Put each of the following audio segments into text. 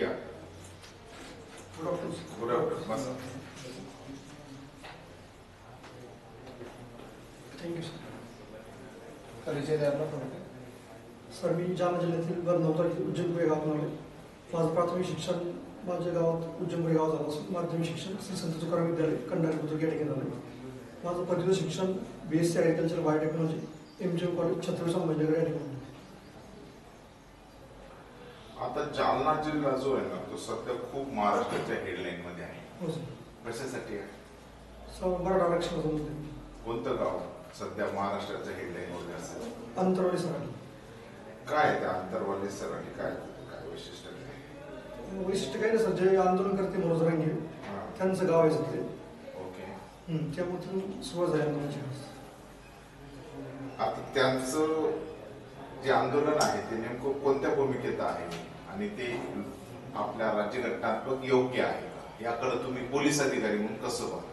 या good afternoon बस. Thank you परिचय द्या आपला. सर, मी जालना जिल्ह्यातील बरनौर तालुक्यातील उज्जैनपुरी गावातून आलो. माझं प्राथमिक शिक्षण माझ्या गावात उज्जैनपुरी गावात झालं असून माध्यमिक शिक्षण श्री संत तुकाराम विद्यालय कंडारी बुद्रुक या ठिकाणी झालं. माझं पदवीचं शिक्षण BSc agriculture biotechnology MGM college Chhatrapati Sambhajinagar या ठिकाणी. आता जालना जिल्हा जो आहे ना तो सध्या खूप महाराष्ट्राच्या हेडलाईन मध्ये आहे. हो सर. कशासाठी आहे? मराठा आरक्षणाचा मुद्दे. कोणतं गाव सध्या महाराष्ट्राच्या हेडलाईन मध्ये असेल? अंतरवाली सराठी. काय आहे त्या अंतरवाली सराठी? काय काय वैशिष्ट्य आहे? वैशिष्ट्य काही नाही सर, जे आंदोलन करते मनोज रंगे त्यांचं गाव आहे सध्या. ओके. त्यामुळे सुरुवात झाली आंदोलनाची. आता त्यांचं जे आंदोलन आहे ते नेमकं कोणत्या भूमिकेत आहे आणि ते आपल्या राज्यघटनात्मक योग्य आहे याकडे तुम्ही पोलीस अधिकारी म्हणून कसं बघता?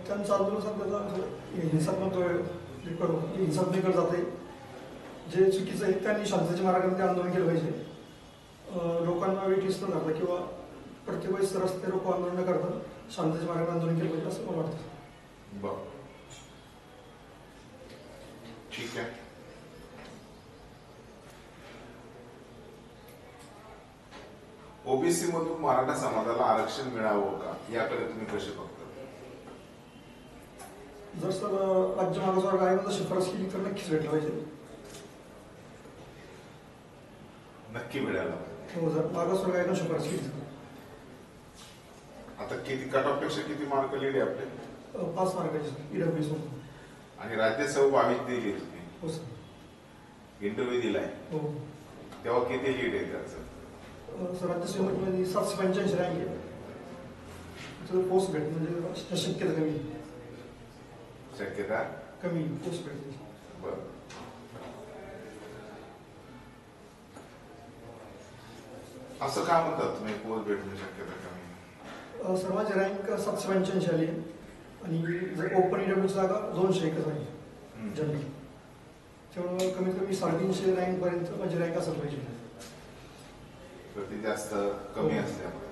त्यांचं आंदोलन सध्या हिंसात्मक जाते. जे चुकीचं आहे त्यांनी शांततेच्या मार्गाने ते आंदोलन केलं पाहिजे. लोकांना वेठीस न धरता किंवा प्रत्येक वेळेस रस्ते रोको आंदोलन न करता शांततेच्या मार्गाने आंदोलन केलं पाहिजे असं मला वाटतं. बरं, ठीक आहे. ओबीसी मधून मराठा समाजाला आरक्षण मिळावं का याकडे तुम्ही कसे बघता? जर सर राज्य मागासवर्ग आयोगाने शिफारस केली तर नक्कीच भेटलं पाहिजे. नक्की मिळायला. हो, जर मागासवर्ग आयोगाने शिफारस केली. आता किती कट ऑफ पेक्षा किती मार्क लिहिले आपले? 5 मार्काचे EWS. आणि राज्यसभा 22 दिली तुम्ही? हो सर. इंटरव्ह्यू दिलाय? हो. तेव्हा किती लीड आहे त्याचं? सर राज्यसभेमध्ये 785 रँक आहे. पोस्ट भेट म्हणजे शक्यता कमी. शक्यता कमी पोस्ट भेटते. बरं. असं का म्हणतात तुम्ही पोस्ट भेटण्याची शक्यता कमी? सर माझी रँक 785 आली आहे आणि जर ओपन EWS जागा 201 आहे जनरल. त्यामुळे कमीत कमी 350 रँक पर्यंत माझी रँक असायला पाहिजे. ती जास्त कमी असल्यामुळे.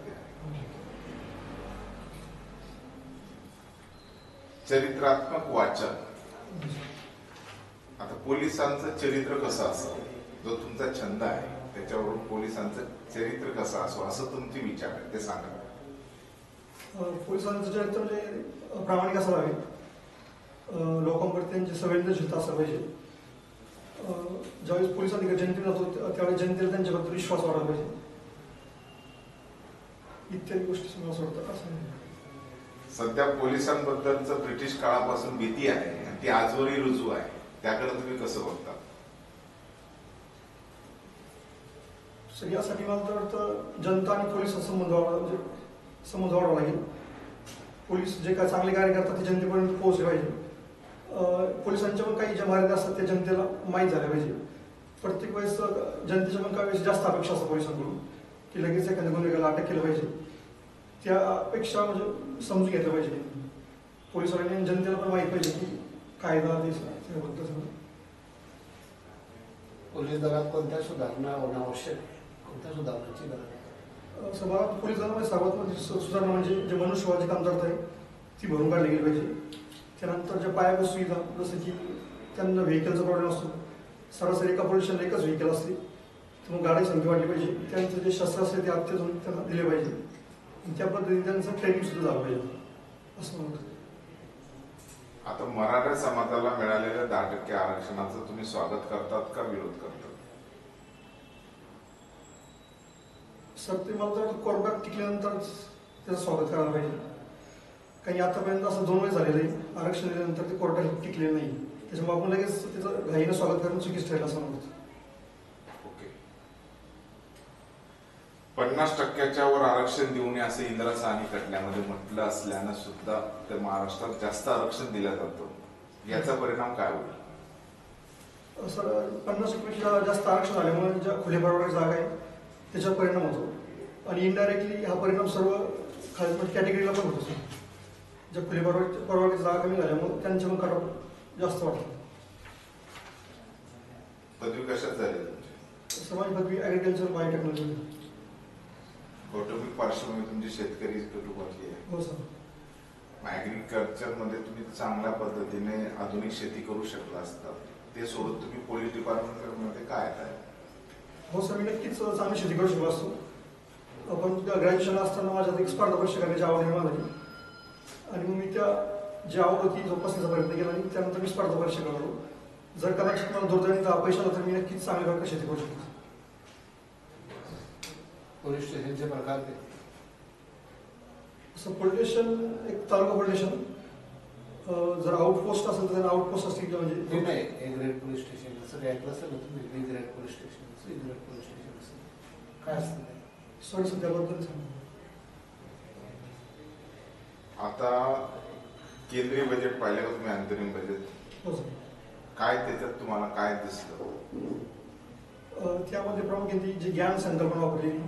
चरित्रात्मक वाचन. आता पोलिसांचं चरित्र कसं असावं, जो तुमचा छंद आहे त्याच्यावरून पोलिसांचं चरित्र कसं असावं असं तुमचे विचार आहे ते सांगा. पोलिसांचं चरित्र म्हणजे प्रामाणिक असायला हवे. लोकांप्रती त्यांची संवेदनशीलता असायला पाहिजे. ज्यावेळेस पोलिसांनी जनतेला जातो त्यावेळेस जनतेला त्यांच्याबद्दल विश्वास वाढायला पाहिजे. इत्यादी गोष्टी मला वाटतं. असं सध्या पोलिसांबद्दलचं ब्रिटिश काळापासून भीती आहे आणि ती आजवरही रुजू आहे, त्याकडे तुम्ही कसं बघता? सर यासाठी मला तर वाटतं जनता आणि पोलिसांचा संबंध वाढवा लागेल. पोलीस जे काय चांगले कार्य करतात ते जनतेपर्यंत पोहोचले पाहिजे. पोलिसांच्या पण काही ज्या मर्यादा असतात त्या जनतेला माहीत झाल्या पाहिजे. प्रत्येक वेळेस जनतेच्या पण काही वेळेस जास्त अपेक्षा असतात पोलिसांकडून की लगेच एखाद्या गुन्हेगाराला अटक केलं पाहिजे. त्यापेक्षा म्हणजे समजून घेतलं पाहिजे पोलिसांनी. जनतेला पण माहीत पाहिजे की कायदा त्याबद्दल. पोलीस दलात कोणत्या सुधारणा होणं आवश्यक आहे? कोणत्या सुधारणाची गरज आहे? सभा पोलीस दलामध्ये सर्वात मोठी सुधारणा म्हणजे जे मनुष्यबळाची कमतरता आहे ती भरून काढली गेली पाहिजे. त्यानंतर ज्या पायाभूत सुविधा जसं की त्यांना व्हेकलचा प्रॉब्लेम असतो. सरासरी एका पोलीस स्टेशनला एकच व्हेकल असते, त्यामुळे गाडी संख्या वाढली पाहिजे. त्यांचं जे शस्त्र असते ते अत्याधुनिक त्यांना दिले पाहिजे. त्या पद्धतीने त्यांचं ट्रेनिंग सुद्धा झालं पाहिजे असं मला वाटतं. आता मराठा समाजाला मिळालेल्या 10% आरक्षणाचं तुम्ही स्वागत करतात का विरोध करतात? सर ते मला तर कोर्टात टिकल्यानंतरच त्याचं स्वागत करायला पाहिजे. काही आतापर्यंत असं 2 वेळेस झालेलं आहे आरक्षण दिल्यानंतर ते कोर्टात टिकलेलं नाही. त्याच्यामुळे आपण लगेच त्याचं घाईनं स्वागत करणं चुकीचं ठरेल असं मला वाटतं. 50% वर आरक्षण देऊ नये असं इंदिरा साहनी खटल्यामध्ये म्हटलं असल्यानं सुद्धा तर महाराष्ट्रात जास्त आरक्षण दिलं जातं. याचा परिणाम काय होईल? सर 50% जास्त आरक्षण झाल्यामुळे ज्या खुल्या परवानगी जागा आहे त्याच्यावर परिणाम होतो आणि इनडायरेक्टली हा परिणाम सर्व खाली कॅटेगरीला पण होतो. सर ज्या खुल्या परवानगी जागा कमी झाल्यामुळे त्यांचे पण कट ऑफ जास्त वाटतं. पदवी कशात झाली तुमची? सर माझी पदवी ॲग्रिकल्चर बायोटेक्नॉलॉजी. कौटुंबिक पार्श्वभूमी तुमची शेतकरी कुटुंबातली आहे. हो सर. ॲग्रिकल्चर मध्ये तुम्ही चांगल्या पद्धतीने आधुनिक शेती करू शकला असता, ते सोडून तुम्ही पोलीस डिपार्टमेंट मध्ये काय आहे? हो सर, मी नक्कीच चांगली शेती करू शकलो असतो. पण ग्रॅज्युएशन असताना माझ्यात एक स्पर्धा परीक्षा करण्याची आवड निर्माण झाली आणि मग मी त्या जी आवड होती जोपासण्याचा प्रयत्न केला आणि त्यानंतर मी स्पर्धा परीक्षा करतो. जर कदाचित मला दुर्दैवाने अपयश आलं तर मी नक्कीच चांगल्या प्रकारे शेती करू शकतो. पोलीस स्टेशनचे प्रकार ते असं पोलीस स्टेशन एक तालुका पोलीस स्टेशन, जर आउटपोस्ट असेल तर त्यांना आउटपोस्ट असतील म्हणजे ते नाही. ए ग्रेड पोलीस स्टेशन असं काय असेल ना तुम्ही, बी ग्रेड पोलीस स्टेशन असं, ए ग्रेड पोलीस स्टेशन असं काय असतं ते? सॉरी सर त्याबद्दल सांगा. आता केंद्रीय बजेट पाहिलं का तुम्ही, अंतरिम बजेट? हो सर. काय त्याच्यात तुम्हाला काय दिसलं? त्यामध्ये प्रामुख्याने ती जी ज्ञान संकल्पना वापरलेली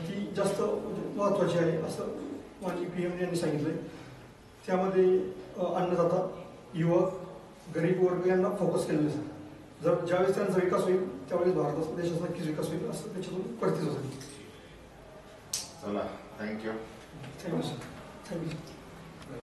ती जास्त महत्त्वाची आहे असं माननीय PM यांनी सांगितलंय. त्यामध्ये अन्नदाता, युवक, गरीब वर्ग यांना फोकस केलेलं आहे. जर ज्यावेळेस त्यांचा विकास होईल त्यावेळेस भारताचा देशाचा नक्कीच विकास होईल असं त्याच्यातून प्रतीत होतं. चला, थँक्यू. Thank you sir. थँक्यू.